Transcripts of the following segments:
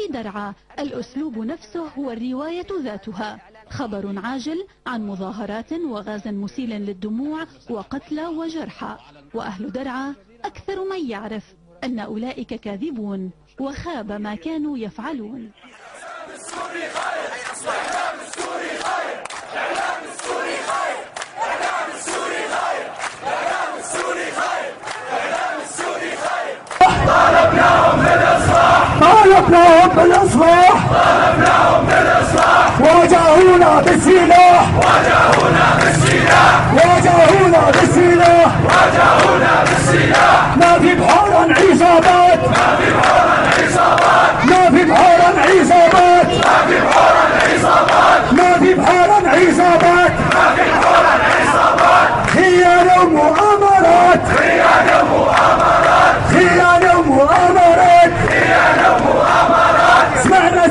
درعا الأسلوب نفسه هو الرواية ذاتها. خبر عاجل عن مظاهرات وغاز مسيل للدموع وقتلى وجرحى، وأهل درعا أكثر من يعرف أن أولئك كاذبون وخاب ما كانوا يفعلون. طالبناهم بالإصلاح واجهونا بالسلاح ما في بحورا عصابات خيانة ومؤامرات سمعنا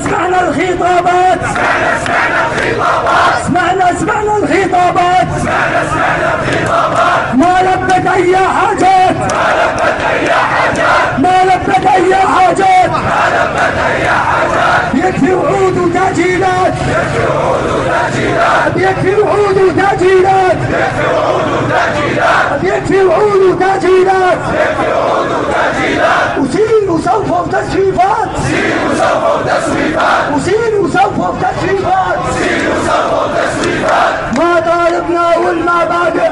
الخطابات ما لبت أي حاجات يكفي وعود وتأجيلات وسيلوا سوف تسويفات ما طالبنا والمبادئ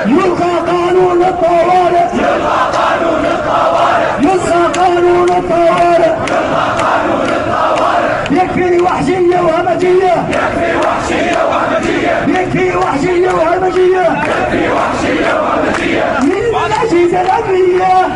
يلغى قانون الطوارئ يكفي وحشية وهمجية من الأجهزة الأمنية